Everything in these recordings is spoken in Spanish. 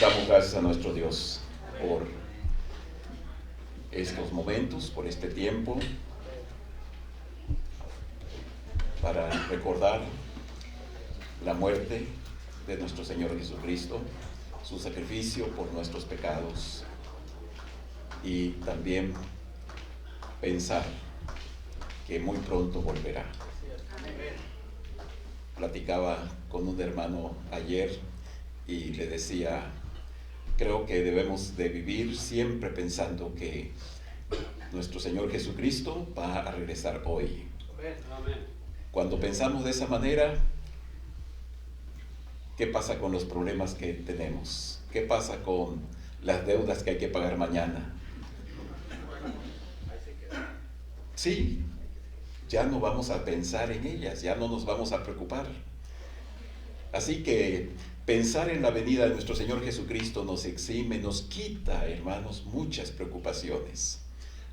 Damos gracias a nuestro Dios por estos momentos, por este tiempo, para recordar la muerte de nuestro Señor Jesucristo, su sacrificio por nuestros pecados, y también pensar que muy pronto volverá. Platicaba con un hermano ayer y le decía, creo que debemos de vivir siempre pensando que nuestro Señor Jesucristo va a regresar hoy. Cuando pensamos de esa manera, ¿qué pasa con los problemas que tenemos? ¿Qué pasa con las deudas que hay que pagar mañana? Sí, ya no vamos a pensar en ellas, ya no nos vamos a preocupar. Así que pensar en la venida de nuestro Señor Jesucristo nos exime, nos quita, hermanos, muchas preocupaciones.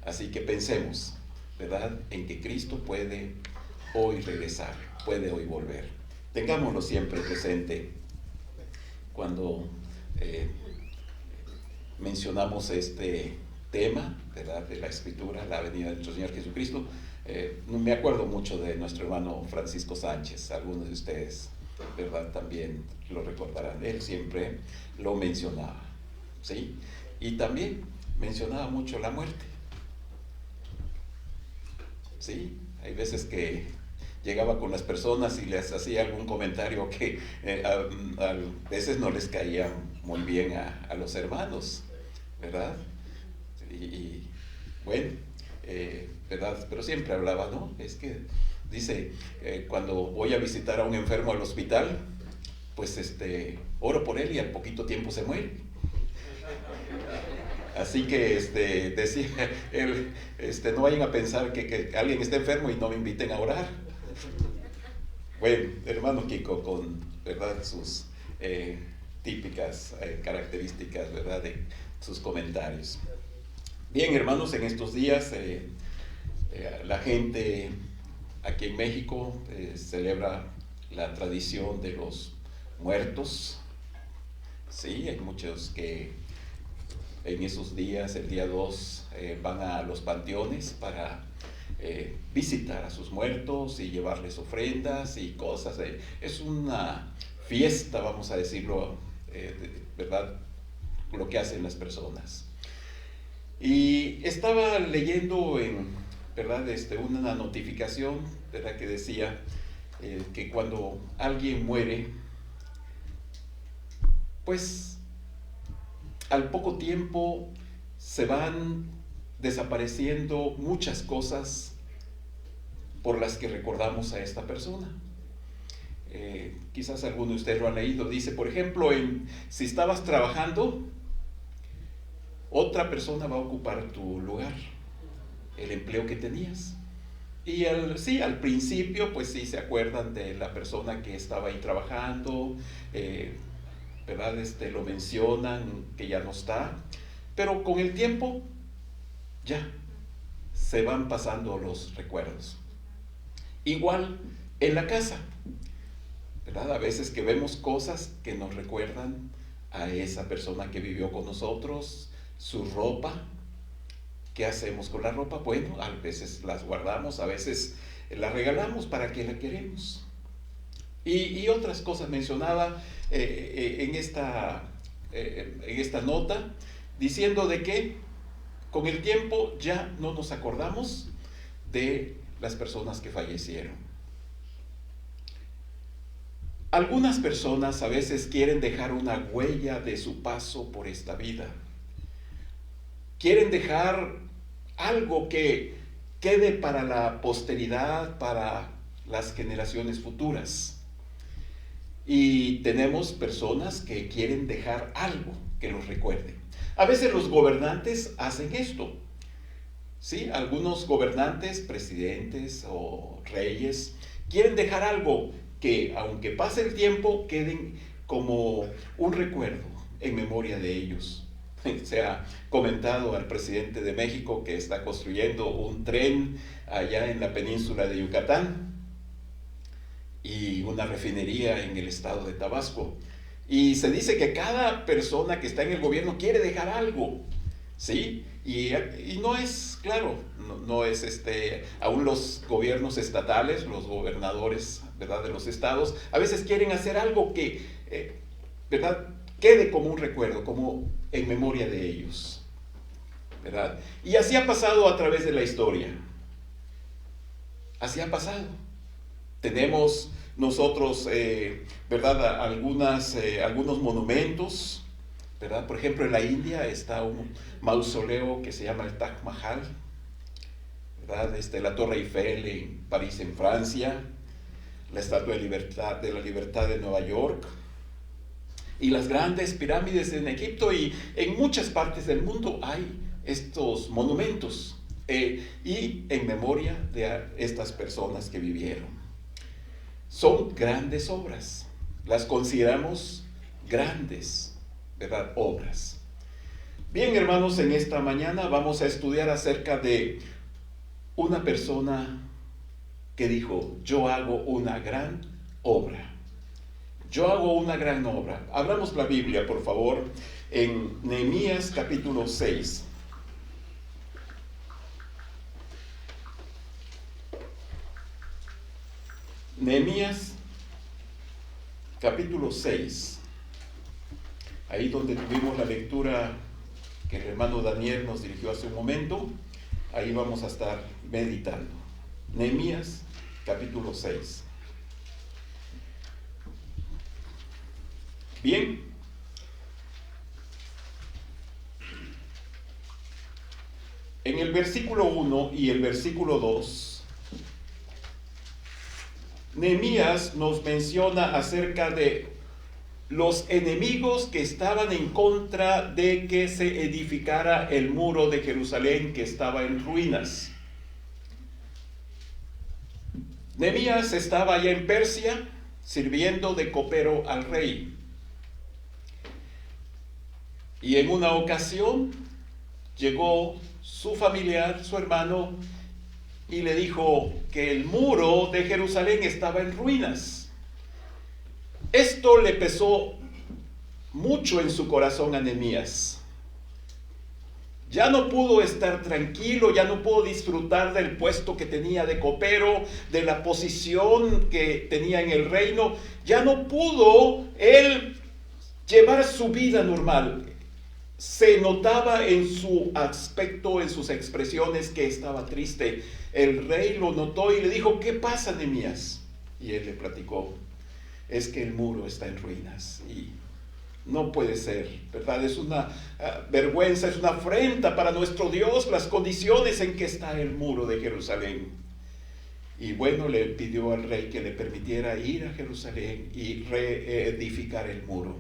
Así que pensemos, ¿verdad?, en que Cristo puede hoy regresar, puede hoy volver. Tengámoslo siempre presente cuando mencionamos este tema, ¿verdad?, de la Escritura, la venida de nuestro Señor Jesucristo. Me acuerdo mucho de nuestro hermano Francisco Sánchez, algunos de ustedes, ¿verdad?, también lo recordarán. Él siempre lo mencionaba, ¿sí? Y también mencionaba mucho la muerte, ¿sí? Hay veces que llegaba con las personas y les hacía algún comentario que a veces no les caía muy bien a los hermanos, ¿verdad? Y bueno, ¿verdad? Pero siempre hablaba, ¿no? Es que dice, cuando voy a visitar a un enfermo al hospital, pues oro por él y al poquito tiempo se muere. Así que decía él, no vayan a pensar que alguien está enfermo y no me inviten a orar. Bueno, hermano Kiko, con, ¿verdad?, sus típicas características, ¿verdad?, de sus comentarios. Bien, hermanos, en estos días la gente aquí en México celebra la tradición de los muertos. Sí, hay muchos que en esos días, el día 2, van a los panteones para visitar a sus muertos y llevarles ofrendas y cosas. Es una fiesta, vamos a decirlo, ¿verdad?, lo que hacen las personas. Y estaba leyendo ¿verdad?, una notificación, ¿verdad?, que decía que cuando alguien muere, pues al poco tiempo se van desapareciendo muchas cosas por las que recordamos a esta persona. Quizás algunos de ustedes lo han leído. Dice, por ejemplo, si estabas trabajando, otra persona va a ocupar tu lugar, el empleo que tenías. Y al principio, pues sí se acuerdan de la persona que estaba ahí trabajando, ¿verdad? Lo mencionan que ya no está, pero con el tiempo ya se van pasando los recuerdos. Igual en la casa, ¿verdad? A veces que vemos cosas que nos recuerdan a esa persona que vivió con nosotros, su ropa. ¿Qué hacemos con la ropa? Bueno, a veces las guardamos, a veces las regalamos para que la queremos. Y otras cosas mencionaba en esta nota, diciendo de que con el tiempo ya no nos acordamos de las personas que fallecieron. Algunas personas a veces quieren dejar una huella de su paso por esta vida. Quieren dejar algo que quede para la posteridad, para las generaciones futuras. Y tenemos personas que quieren dejar algo que los recuerde. A veces los gobernantes hacen esto. ¿Sí? Algunos gobernantes, presidentes o reyes, quieren dejar algo que, aunque pase el tiempo, queden como un recuerdo en memoria de ellos. Se ha comentado al presidente de México que está construyendo un tren allá en la península de Yucatán y una refinería en el estado de Tabasco. Y se dice que cada persona que está en el gobierno quiere dejar algo, ¿sí? Y no es, claro, no es aún los gobiernos estatales, los gobernadores, ¿verdad?, de los estados, a veces quieren hacer algo que, ¿verdad?, quede como un recuerdo, como en memoria de ellos, ¿verdad? Y así ha pasado a través de la historia. Así ha pasado. Tenemos nosotros, ¿verdad?, algunos monumentos, ¿verdad? Por ejemplo, en la India está un mausoleo que se llama el Taj Mahal, ¿verdad? La Torre Eiffel en París, en Francia, la Estatua de la Libertad de Nueva York, y las grandes pirámides en Egipto, y en muchas partes del mundo hay estos monumentos, y en memoria de estas personas que vivieron. Son grandes obras, las consideramos grandes, ¿verdad?, obras. Bien, hermanos, en esta mañana vamos a estudiar acerca de una persona que dijo: yo hago una gran obra. Yo hago una gran obra. Abramos la Biblia, por favor, en Nehemías capítulo 6. Nehemías capítulo 6. Ahí donde tuvimos la lectura que el hermano Daniel nos dirigió hace un momento, ahí vamos a estar meditando. Nehemías capítulo 6. Bien, en el versículo 1 y el versículo 2, Nehemías nos menciona acerca de los enemigos que estaban en contra de que se edificara el muro de Jerusalén, que estaba en ruinas. Nehemías estaba allá en Persia sirviendo de copero al rey. Y en una ocasión llegó su familiar, su hermano, y le dijo que el muro de Jerusalén estaba en ruinas. Esto le pesó mucho en su corazón a Nehemías. Ya no pudo estar tranquilo, ya no pudo disfrutar del puesto que tenía de copero, de la posición que tenía en el reino. Ya no pudo él llevar su vida normal. Se notaba en su aspecto, en sus expresiones, que estaba triste. El rey lo notó y le dijo: ¿qué pasa, Nehemías? Y él le platicó: es que el muro está en ruinas y no puede ser, ¿verdad? Es una vergüenza, es una afrenta para nuestro Dios las condiciones en que está el muro de Jerusalén. Y bueno, le pidió al rey que le permitiera ir a Jerusalén y reedificar el muro.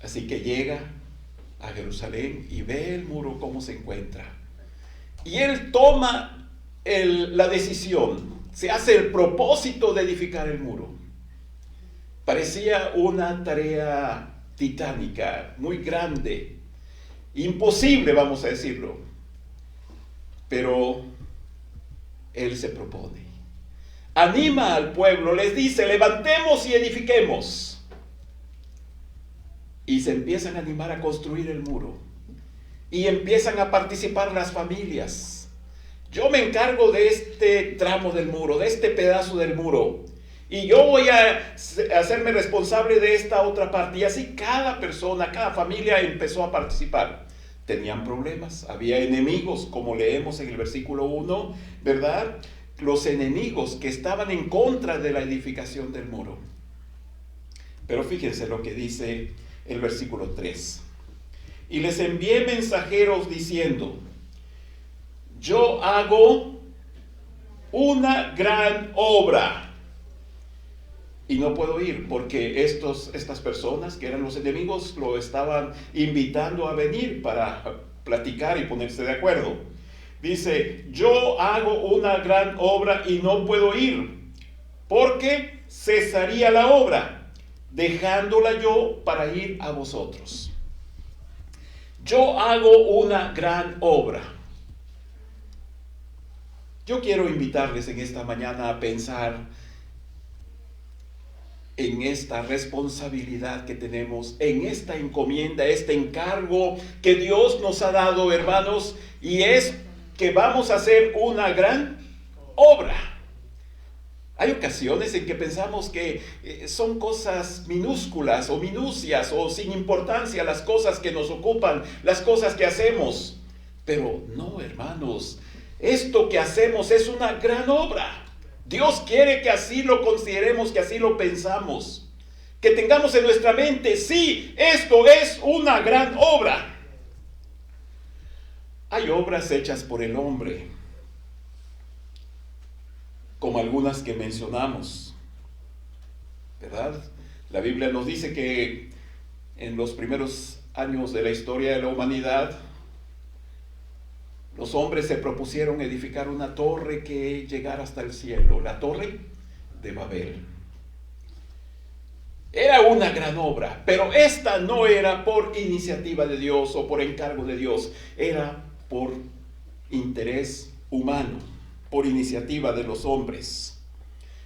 Así que llega a Jerusalén y ve el muro cómo se encuentra. Y él toma la decisión, se hace el propósito de edificar el muro. Parecía una tarea titánica, muy grande, imposible, vamos a decirlo. Pero él se propone, anima al pueblo, les dice: levantemos y edifiquemos. Y se empiezan a animar a construir el muro. Y empiezan a participar las familias. Yo me encargo de este tramo del muro, de este pedazo del muro. Y yo voy a hacerme responsable de esta otra parte. Y así cada persona, cada familia empezó a participar. Tenían problemas, había enemigos, como leemos en el versículo 1, ¿verdad? Los enemigos que estaban en contra de la edificación del muro. Pero fíjense lo que dice el versículo 3. Y les envié mensajeros diciendo: yo hago una gran obra y no puedo ir, porque estas personas que eran los enemigos lo estaban invitando a venir para platicar y ponerse de acuerdo. Dice: yo hago una gran obra y no puedo ir, porque cesaría la obra, dejándola yo para ir a vosotros. Yo hago una gran obra. Yo quiero invitarles en esta mañana a pensar en esta responsabilidad que tenemos, en esta encomienda, este encargo que Dios nos ha dado, hermanos, y es que vamos a hacer una gran obra. Hay ocasiones en que pensamos que son cosas minúsculas o minucias o sin importancia las cosas que nos ocupan, las cosas que hacemos. Pero no, hermanos, esto que hacemos es una gran obra. Dios quiere que así lo consideremos, que así lo pensamos, que tengamos en nuestra mente, sí, esto es una gran obra. Hay obras hechas por el hombre, como algunas que mencionamos, ¿verdad? La Biblia nos dice que en los primeros años de la historia de la humanidad, los hombres se propusieron edificar una torre que llegara hasta el cielo, la Torre de Babel. Era una gran obra, pero esta no era por iniciativa de Dios o por encargo de Dios, era por interés humano, por iniciativa de los hombres.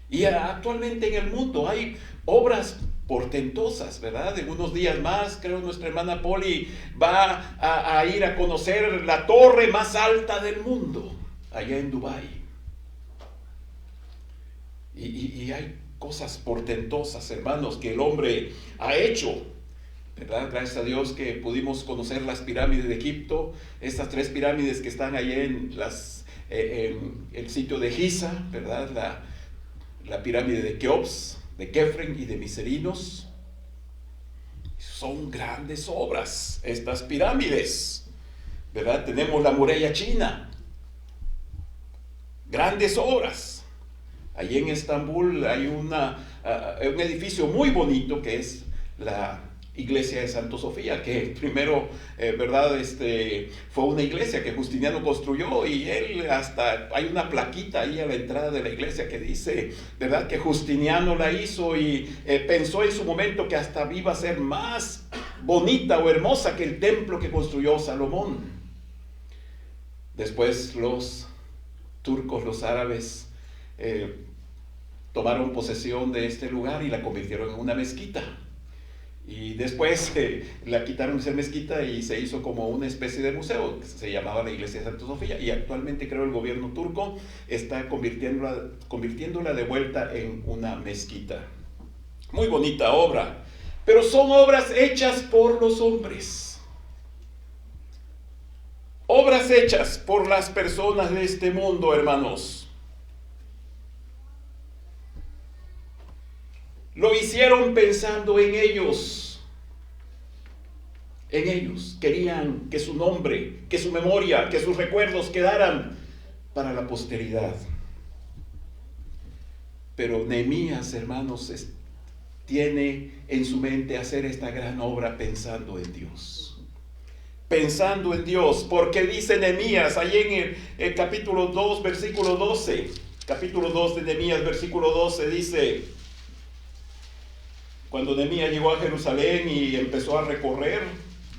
Y actualmente en el mundo hay obras portentosas, ¿verdad? En unos días más, creo, nuestra hermana Poli va a ir a conocer la torre más alta del mundo, allá en Dubái. Y hay cosas portentosas, hermanos, que el hombre ha hecho, ¿verdad? Gracias a Dios que pudimos conocer las pirámides de Egipto, estas 3 pirámides que están allá en el sitio de Giza, ¿verdad? La pirámide de Keops, de Kefren y de Miserinos. Son grandes obras estas pirámides, ¿verdad? Tenemos la muralla china, grandes obras. Allí en Estambul hay un edificio muy bonito que es la iglesia de Santa Sofía, que primero, ¿verdad? Fue una iglesia que Justiniano construyó, y él hasta, hay una plaquita ahí a la entrada de la iglesia que dice, ¿verdad?, que Justiniano la hizo y pensó en su momento que hasta iba a ser más bonita o hermosa que el templo que construyó Salomón. Después los turcos, los árabes, tomaron posesión de este lugar y la convirtieron en una mezquita. Y después la quitaron de ser mezquita y se hizo como una especie de museo, que se llamaba la iglesia de Santa Sofía, y actualmente creo el gobierno turco está convirtiéndola de vuelta en una mezquita. Muy bonita obra, pero son obras hechas por los hombres. Obras hechas por las personas de este mundo, hermanos. Lo hicieron pensando en ellos. En ellos. Querían que su nombre, que su memoria, que sus recuerdos quedaran para la posteridad. Pero Nehemías, hermanos, tiene en su mente hacer esta gran obra pensando en Dios. Pensando en Dios, porque dice Nehemías, ahí en el capítulo 2, versículo 12, capítulo 2 de Nehemías, versículo 12, dice: cuando Nehemías llegó a Jerusalén y empezó a recorrer,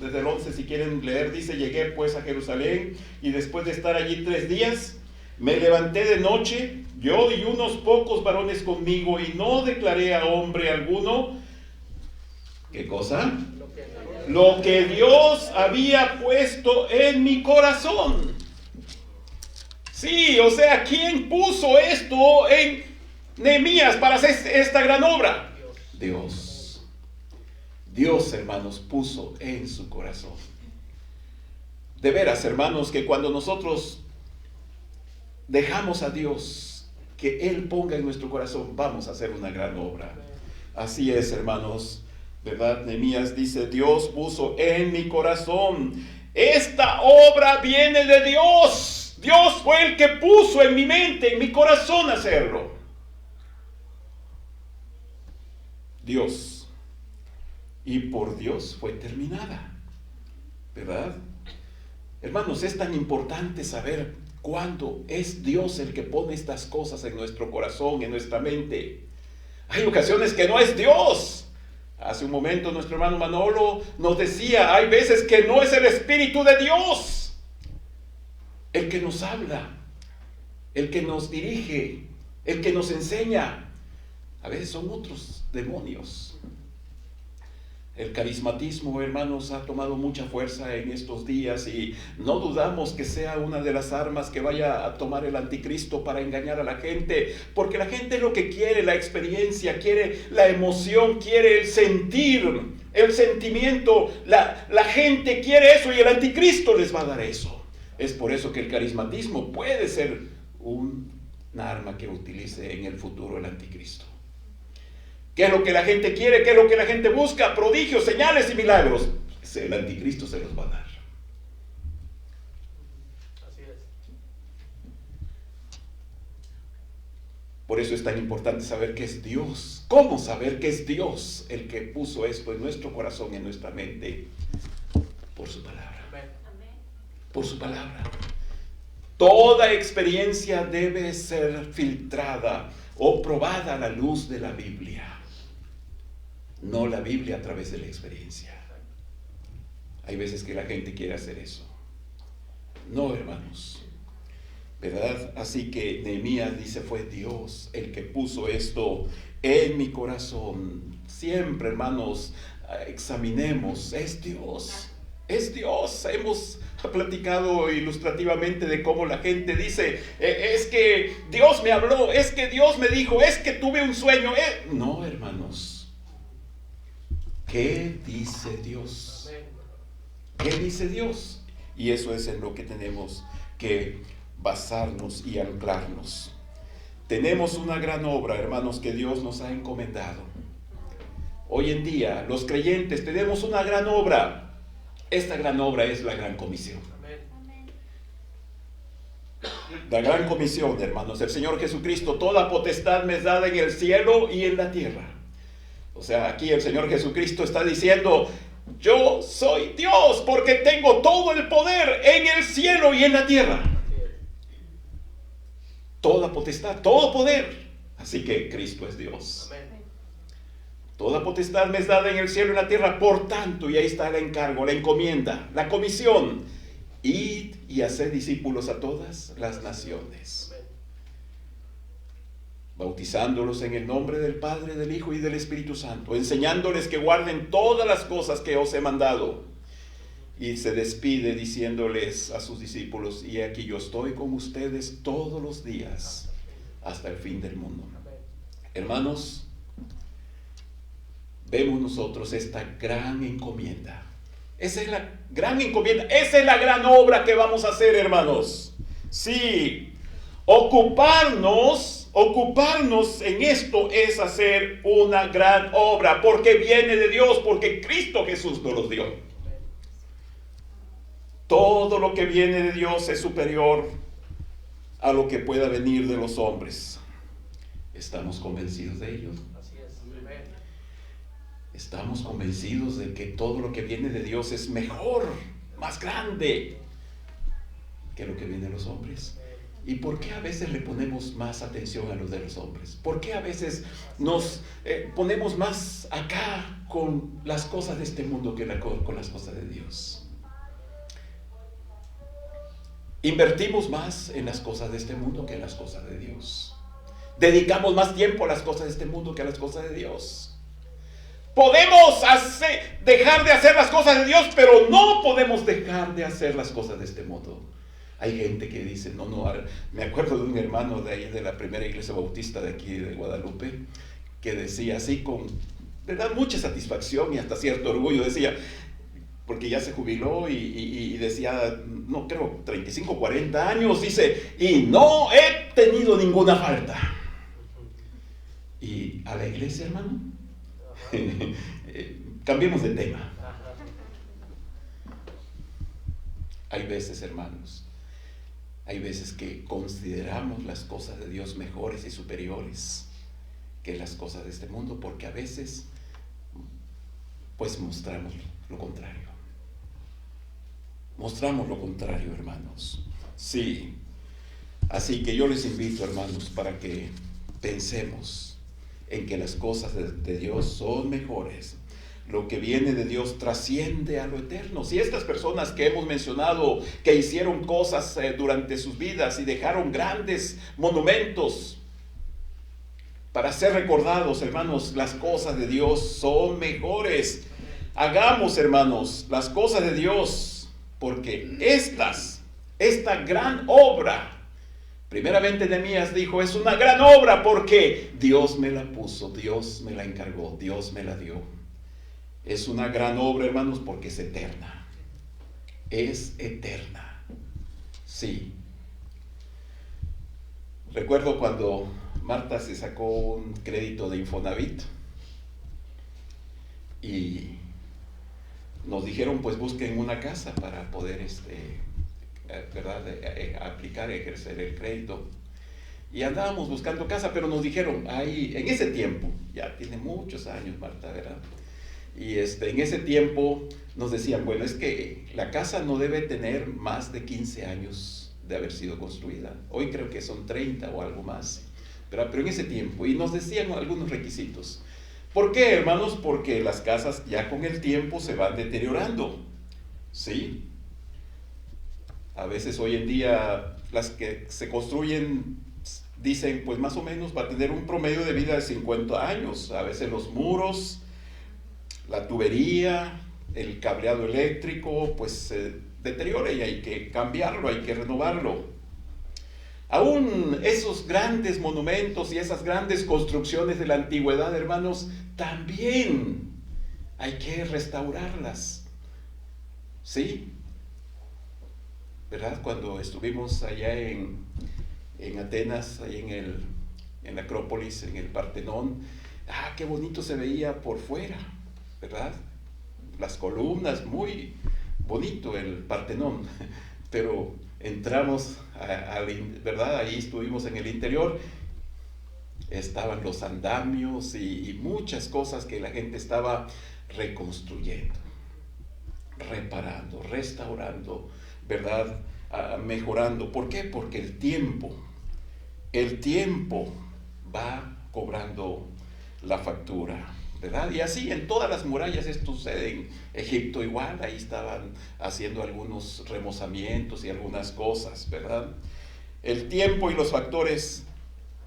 desde el 11 si quieren leer, dice: llegué pues a Jerusalén, y después de estar allí 3 días, me levanté de noche, yo y unos pocos varones conmigo, y no declaré a hombre alguno, ¿qué cosa? Lo que Dios había puesto en mi corazón. Sí, o sea, ¿quién puso esto en Nehemías para hacer esta gran obra? Dios. Dios, hermanos, puso en su corazón. De veras, hermanos, que cuando nosotros dejamos a Dios que Él ponga en nuestro corazón, vamos a hacer una gran obra. Así es, hermanos, ¿verdad? Nehemías dice: Dios puso en mi corazón. Esta obra viene de Dios. Dios fue el que puso en mi mente, en mi corazón, hacerlo. Dios. Y por Dios fue terminada, ¿verdad? Hermanos, es tan importante saber cuándo es Dios el que pone estas cosas en nuestro corazón, en nuestra mente. Hay ocasiones que no es Dios. Hace un momento nuestro hermano Manolo nos decía, hay veces que no es el Espíritu de Dios el que nos habla, el que nos dirige, el que nos enseña. A veces son otros demonios. El carismatismo, hermanos, ha tomado mucha fuerza en estos días y no dudamos que sea una de las armas que vaya a tomar el anticristo para engañar a la gente, porque la gente lo que quiere, la experiencia, quiere la emoción, quiere el sentir, el sentimiento, la gente quiere eso y el anticristo les va a dar eso. Es por eso que el carismatismo puede ser una arma que utilice en el futuro el anticristo. ¿Qué es lo que la gente quiere? ¿Qué es lo que la gente busca? Prodigios, señales y milagros. El anticristo se los va a dar. Así es. Por eso es tan importante saber que es Dios. ¿Cómo saber que es Dios el que puso esto en nuestro corazón, en nuestra mente? Por su palabra. Amén. Por su palabra. Toda experiencia debe ser filtrada o probada a la luz de la Biblia. No la Biblia a través de la experiencia. Hay veces que la gente quiere hacer eso. No, hermanos. ¿Verdad? Así que Nehemías dice, fue Dios el que puso esto en mi corazón. Siempre, hermanos, examinemos. Es Dios. Es Dios. Hemos platicado ilustrativamente de cómo la gente dice, es que Dios me habló, es que Dios me dijo, es que tuve un sueño. No, hermanos. ¿Qué dice Dios? ¿Qué dice Dios? Y eso es en lo que tenemos que basarnos y anclarnos. Tenemos una gran obra, hermanos, que Dios nos ha encomendado. Hoy en día, los creyentes tenemos una gran obra. Esta gran obra es la Gran Comisión. La Gran Comisión, hermanos. El Señor Jesucristo, toda potestad me es dada en el cielo y en la tierra. O sea, aquí el Señor Jesucristo está diciendo, yo soy Dios porque tengo todo el poder en el cielo y en la tierra. Toda potestad, todo poder. Así que Cristo es Dios. Toda potestad me es dada en el cielo y en la tierra. Por tanto, y ahí está el encargo, la encomienda, la comisión. Id y haced discípulos a todas las naciones, bautizándolos en el nombre del Padre, del Hijo y del Espíritu Santo, enseñándoles que guarden todas las cosas que os he mandado. Y se despide diciéndoles a sus discípulos, y aquí yo estoy con ustedes todos los días hasta el fin del mundo. Hermanos, vemos nosotros esta gran encomienda. Esa es la gran encomienda, esa es la gran obra que vamos a hacer, hermanos. Sí, ocuparnos en esto es hacer una gran obra, porque viene de Dios, porque Cristo Jesús nos los dio. Todo lo que viene de Dios es superior a lo que pueda venir de los hombres. ¿Estamos convencidos de ello? Así es. Estamos convencidos de que todo lo que viene de Dios es mejor, más grande que lo que viene de los hombres. ¿Y por qué a veces le ponemos más atención a los de los hombres? ¿Por qué a veces nos ponemos más acá con las cosas de este mundo que con las cosas de Dios? Invertimos más en las cosas de este mundo que en las cosas de Dios. Dedicamos más tiempo a las cosas de este mundo que a las cosas de Dios. Podemos dejar de hacer las cosas de Dios, pero no podemos dejar de hacer las cosas de este mundo. Hay gente que dice, no, me acuerdo de un hermano de ahí de la primera iglesia bautista de aquí de Guadalupe, que decía así con, ¿verdad?, mucha satisfacción y hasta cierto orgullo, decía, porque ya se jubiló y decía, no creo, 35, 40 años, dice, y no he tenido ninguna falta. Y a la iglesia, hermano, cambiemos de tema. Hay veces, hermanos, hay veces que consideramos las cosas de Dios mejores y superiores que las cosas de este mundo, porque a veces pues mostramos lo contrario. Mostramos lo contrario, hermanos. Sí. Así que yo les invito, hermanos, para que pensemos en que las cosas de Dios son mejores. Lo que viene de Dios trasciende a lo eterno. Si estas personas que hemos mencionado, que hicieron cosas durante sus vidas y dejaron grandes monumentos, para ser recordados, hermanos. Las cosas de Dios son mejores. Hagamos, hermanos, las cosas de Dios, porque esta gran obra, primeramente Nehemías dijo, es una gran obra porque Dios me la puso, Dios me la encargó, Dios me la dio. Es una gran obra, hermanos, porque es eterna. Es eterna. Sí. Recuerdo cuando Marta se sacó un crédito de Infonavit y nos dijeron, pues busquen una casa para poder ¿verdad? Aplicar, ejercer el crédito. Y andábamos buscando casa, pero nos dijeron, ahí, en ese tiempo, ya tiene muchos años Marta, ¿verdad? Y en ese tiempo nos decían, bueno, es que la casa no debe tener más de 15 años de haber sido construida. Hoy creo que son 30 o algo más, ¿verdad? Pero en ese tiempo, y nos decían algunos requisitos. ¿Por qué, hermanos? Porque las casas ya con el tiempo se van deteriorando, ¿sí? A veces hoy en día las que se construyen dicen, pues más o menos va a tener un promedio de vida de 50 años. A veces los muros, la tubería, el cableado eléctrico, pues se deteriora y hay que cambiarlo, hay que renovarlo. Aún esos grandes monumentos y esas grandes construcciones de la antigüedad, hermanos, también hay que restaurarlas. ¿Sí? ¿Verdad? Cuando estuvimos allá en Atenas, ahí en la Acrópolis, en el Partenón, qué bonito se veía por fuera, ¿verdad? Las columnas, muy bonito el Partenón, pero entramos, ¿verdad? Ahí estuvimos en el interior, estaban los andamios y muchas cosas que la gente estaba reconstruyendo, reparando, restaurando, ¿verdad? Mejorando. ¿Por qué? Porque el tiempo va cobrando la factura, ¿verdad? Y así en todas las murallas esto sucede. En Egipto igual, ahí estaban haciendo algunos remozamientos y algunas cosas, ¿verdad? El tiempo y los factores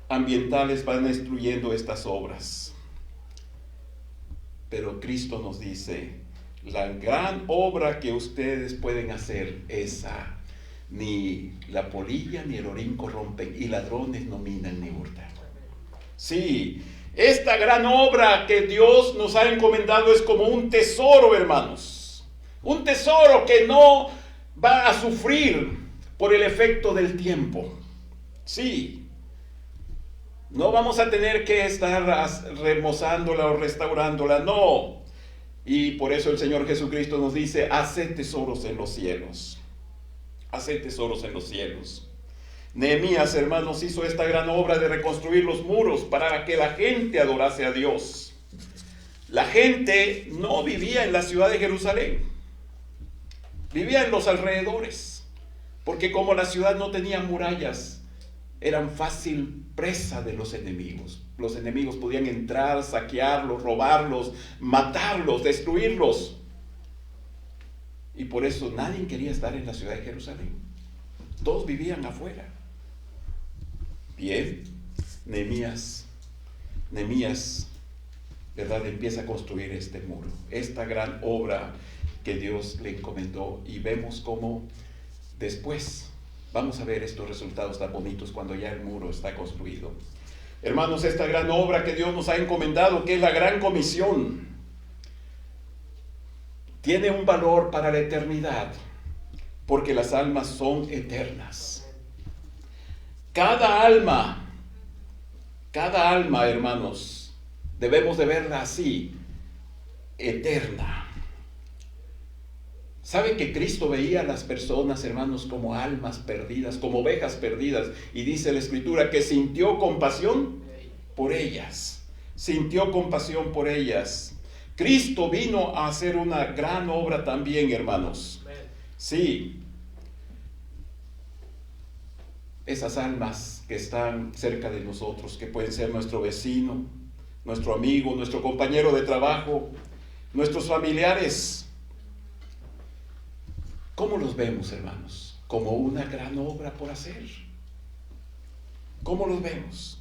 ambientales van destruyendo estas obras. Pero Cristo nos dice, la gran obra que ustedes pueden hacer, esa ni la polilla ni el orín corrompen, y ladrones no minan ni hurtan. Sí, esta gran obra que Dios nos ha encomendado es como un tesoro, hermanos. Un tesoro que no va a sufrir por el efecto del tiempo. Sí, no vamos a tener que estar remozándola o restaurándola, no. Y por eso el Señor Jesucristo nos dice, haced tesoros en los cielos. Haced tesoros en los cielos. Nehemías, hermanos, hizo esta gran obra de reconstruir los muros para que la gente adorase a Dios. La gente no vivía en la ciudad de Jerusalén, vivía en los alrededores, porque como la ciudad no tenía murallas, eran fácil presa de los enemigos. Los enemigos podían entrar, saquearlos, robarlos, matarlos, destruirlos. Y por eso nadie quería estar en la ciudad de Jerusalén. Todos vivían afuera. Bien, Nehemías, ¿verdad? Empieza a construir este muro, esta gran obra que Dios le encomendó, y vemos cómo después vamos a ver estos resultados tan bonitos cuando ya el muro está construido. Hermanos, esta gran obra que Dios nos ha encomendado, que es la gran comisión, tiene un valor para la eternidad, porque las almas son eternas. Cada alma, hermanos, debemos de verla así, eterna. ¿Saben que Cristo veía a las personas, hermanos, como almas perdidas, como ovejas perdidas? Y dice la Escritura que sintió compasión por ellas. Sintió compasión por ellas. Cristo vino a hacer una gran obra también, hermanos. Sí. Esas almas que están cerca de nosotros, que pueden ser nuestro vecino, nuestro amigo, nuestro compañero de trabajo, nuestros familiares. ¿Cómo los vemos, hermanos? Como una gran obra por hacer. ¿Cómo los vemos?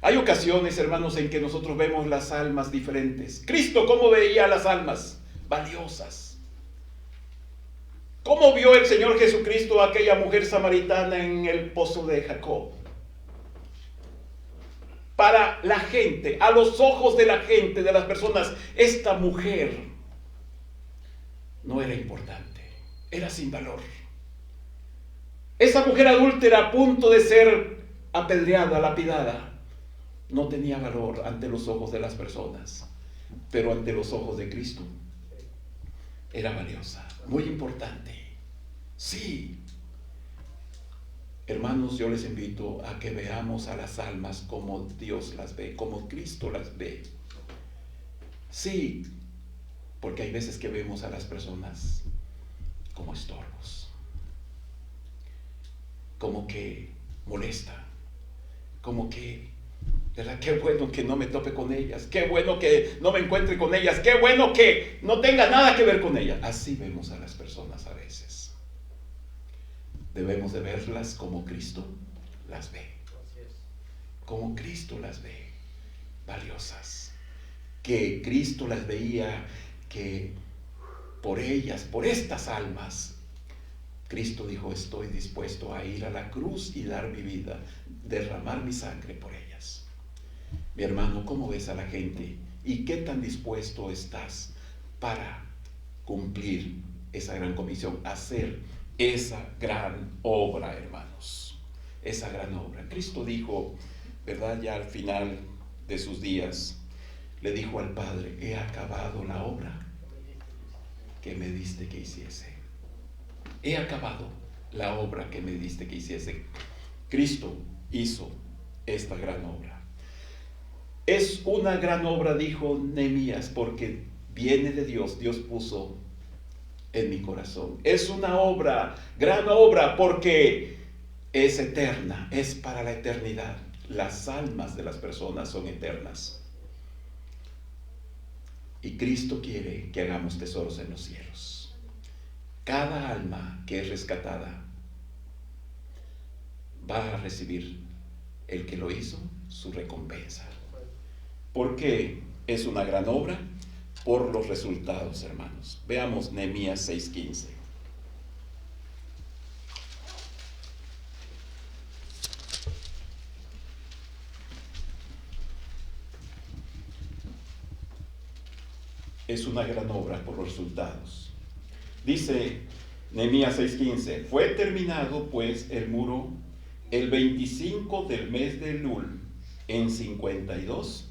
Hay ocasiones, hermanos, en que nosotros vemos las almas diferentes. Cristo, ¿cómo veía las almas? Valiosas. ¿Cómo vio el Señor Jesucristo a aquella mujer samaritana en el pozo de Jacob? Para la gente, a los ojos de la gente, de las personas, esta mujer no era importante, era sin valor. Esa mujer adúltera a punto de ser apedreada, lapidada, no tenía valor ante los ojos de las personas, pero ante los ojos de Cristo era valiosa, muy importante. Sí. Hermanos, yo les invito a que veamos a las almas como Dios las ve, como Cristo las ve. Sí, porque hay veces que vemos a las personas como estorbos, como que molesta, como que, ¿verdad? Qué bueno que no me tope con ellas, qué bueno que no me encuentre con ellas, qué bueno que no tenga nada que ver con ellas. Así vemos a las personas a veces. Debemos de verlas como Cristo las ve, como Cristo las ve, valiosas, que Cristo las veía, que por ellas, por estas almas, Cristo dijo: estoy dispuesto a ir a la cruz y dar mi vida, derramar mi sangre por ellas. Mi hermano, ¿cómo ves a la gente? ¿Y qué tan dispuesto estás para cumplir esa gran comisión, hacer esa gran obra, hermanos? Esa gran obra. Cristo dijo, ¿verdad? Ya al final de sus días, le dijo al Padre: he acabado la obra que me diste que hiciese. He acabado la obra que me diste que hiciese. Cristo hizo esta gran obra. Es una gran obra, dijo Nehemías, porque viene de Dios. Dios puso en mi corazón. Es una obra, gran obra, porque es eterna, es para la eternidad. Las almas de las personas son eternas. Y Cristo quiere que hagamos tesoros en los cielos. Cada alma que es rescatada va a recibir, el que lo hizo, su recompensa. ¿Por qué es una gran obra? Por los resultados, hermanos. Veamos Nehemías 6:15. Es una gran obra por los resultados. Dice Nehemías 6:15: fue terminado pues el muro el 25 del mes de Elul en 52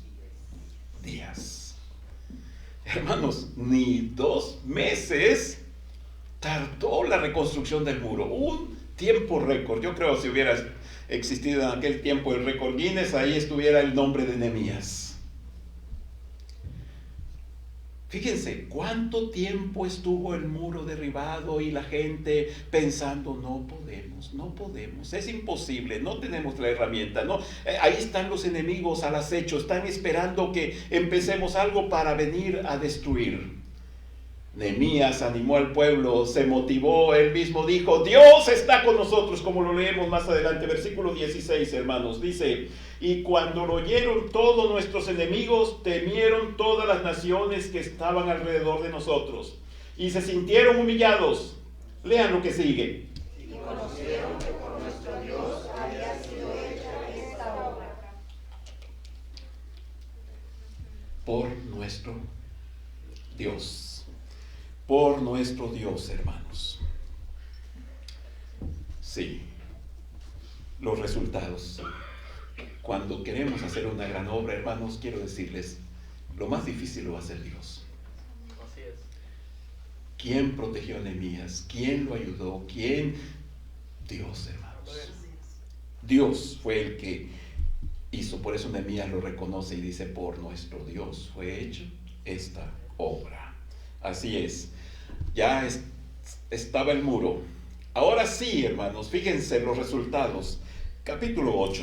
días. Hermanos, ni 2 meses tardó la reconstrucción del muro. Un tiempo récord. Yo creo que si hubiera existido en aquel tiempo el récord Guinness, ahí estuviera el nombre de Nehemías. Fíjense cuánto tiempo estuvo el muro derribado y la gente pensando: no podemos, es imposible, no tenemos la herramienta, no. Ahí están los enemigos al acecho, están esperando que empecemos algo para venir a destruir. Nehemías animó al pueblo, se motivó, él mismo dijo: Dios está con nosotros, como lo leemos más adelante, versículo 16, hermanos. Dice: y cuando lo oyeron todos nuestros enemigos, temieron todas las naciones que estaban alrededor de nosotros, y se sintieron humillados. Lean lo que sigue. Y conocieron que por nuestro Dios había sido hecha esta obra. Por nuestro Dios. Por nuestro Dios, hermanos. Sí, los resultados. Cuando queremos hacer una gran obra, hermanos, quiero decirles, lo más difícil lo va a hacer Dios. Así es. ¿Quién protegió a Nehemías? ¿Quién lo ayudó? ¿Quién? Dios, hermanos. Dios fue el que hizo. Por eso Nehemías lo reconoce y dice: por nuestro Dios fue hecha esta obra. Así es. Ya estaba el muro. Ahora sí, hermanos, fíjense los resultados. Capítulo 8,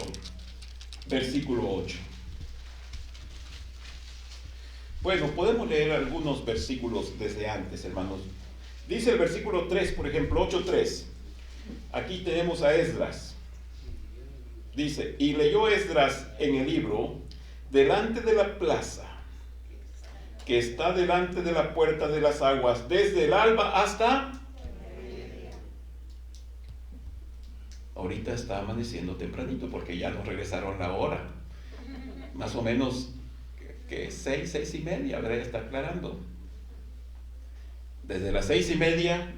versículo 8. Bueno, podemos leer algunos versículos desde antes, hermanos. Dice el versículo 3, por ejemplo, 8:3. Aquí tenemos a Esdras. Dice, y leyó Esdras en el libro delante de la plaza, que está delante de la puerta de las aguas, desde el alba hasta... Ahorita está amaneciendo tempranito porque ya nos regresaron la hora. Más o menos que 6:30, ¿verdad? Ya está aclarando. Desde las 6:30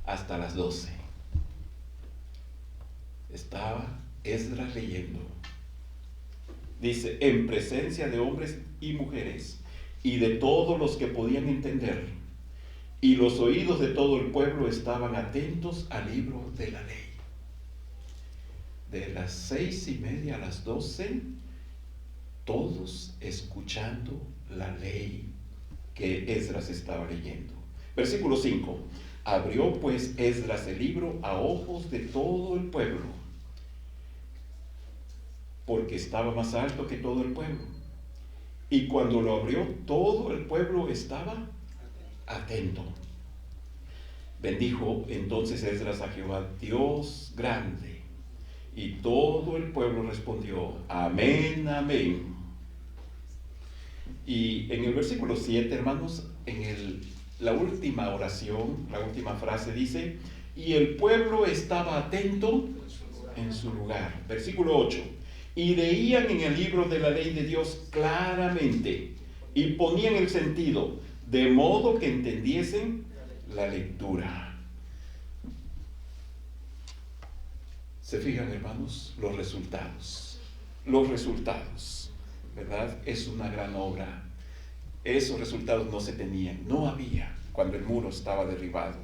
hasta las 12. Estaba Esdras leyendo. Dice, en presencia de hombres y mujeres y de todos los que podían entender, y los oídos de todo el pueblo estaban atentos al libro de la ley. De las 6:30 a las 12, todos escuchando la ley que Esdras estaba leyendo. Versículo 5. Abrió pues Esdras el libro a ojos de todo el pueblo, porque estaba más alto que todo el pueblo. Y cuando lo abrió, todo el pueblo estaba atento. Bendijo entonces Esdras a Jehová, Dios grande. Y todo el pueblo respondió, amén, amén. Y en el versículo 7, hermanos, la última oración, la última frase dice, y el pueblo estaba atento en su lugar. Versículo 8, y leían en el libro de la ley de Dios claramente, y ponían el sentido, de modo que entendiesen la lectura. ¿Se fijan, hermanos? Los resultados, ¿verdad? Es una gran obra. Esos resultados no se tenían, no había cuando el muro estaba derribado.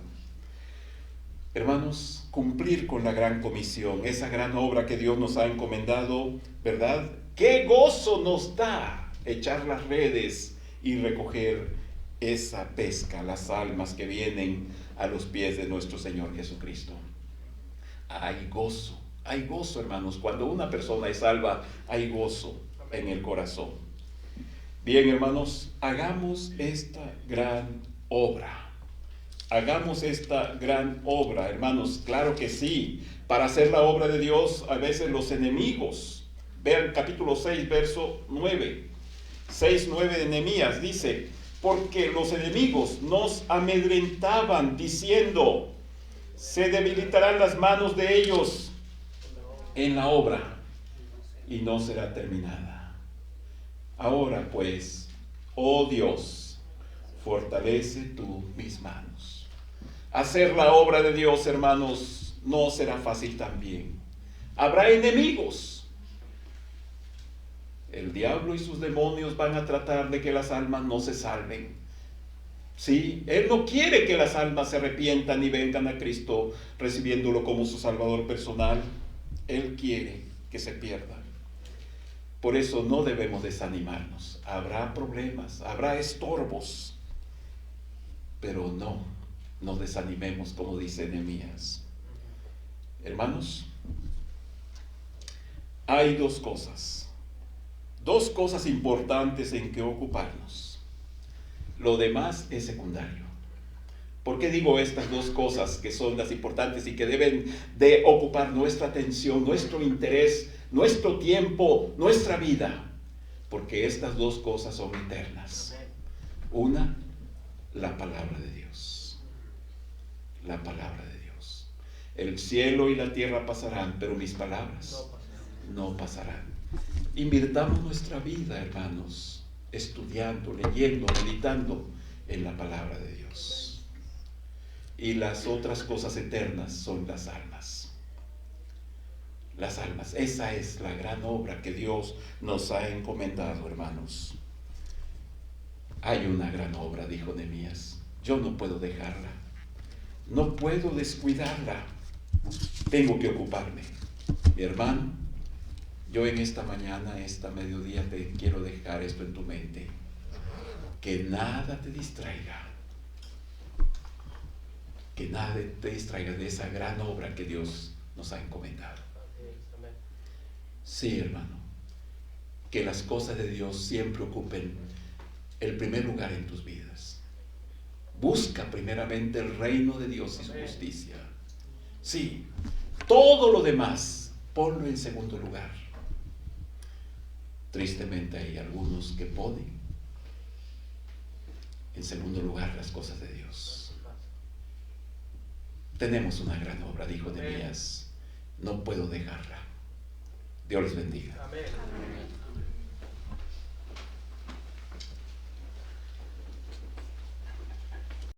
Hermanos, cumplir con la gran comisión, esa gran obra que Dios nos ha encomendado, ¿verdad? ¡Qué gozo nos da echar las redes y recoger esa pesca, las almas que vienen a los pies de nuestro Señor Jesucristo! Hay gozo, hermanos. Cuando una persona es salva, hay gozo en el corazón. Bien, hermanos, hagamos esta gran obra. Hagamos esta gran obra, hermanos. Claro que sí. Para hacer la obra de Dios, a veces los enemigos. Vean capítulo 6, verso 9. 6:9 de Nehemías dice, porque los enemigos nos amedrentaban diciendo, se debilitarán las manos de ellos en la obra y no será terminada. Ahora pues, oh Dios, fortalece tú mis manos. Hacer la obra de Dios, hermanos, no será fácil también. Habrá enemigos. El diablo y sus demonios van a tratar de que las almas no se salven. Sí, Él no quiere que las almas se arrepientan y vengan a Cristo recibiéndolo como su Salvador personal. Él quiere que se pierdan. Por eso no debemos desanimarnos. Habrá problemas, habrá estorbos, pero no nos desanimemos, como dice Nehemías. Hermanos, hay dos cosas importantes en que ocuparnos. Lo demás es secundario. ¿Por qué digo estas dos cosas que son las importantes y que deben de ocupar nuestra atención, nuestro interés, nuestro tiempo, nuestra vida? Porque estas dos cosas son eternas. Una, la palabra de Dios. La palabra de Dios. El cielo y la tierra pasarán, pero mis palabras no pasarán. Invirtamos nuestra vida, hermanos, estudiando, leyendo, meditando en la palabra de Dios. Y las otras cosas eternas son las almas. Las almas, esa es la gran obra que Dios nos ha encomendado, hermanos. Hay una gran obra, dijo Nehemías. Yo no puedo dejarla. No puedo descuidarla. Tengo que ocuparme. Mi hermano, yo en esta mañana, esta mediodía, te quiero dejar esto en tu mente. Que nada te distraiga. Que nada te distraiga de esa gran obra que Dios nos ha encomendado. Sí, hermano. Que las cosas de Dios siempre ocupen el primer lugar en tus vidas. Busca primeramente el reino de Dios y su justicia. Sí, todo lo demás ponlo en segundo lugar. Tristemente hay algunos que ponen en segundo lugar las cosas de Dios. Tenemos una gran obra, dijo Nehemías, no puedo dejarla. Dios les bendiga. Amén.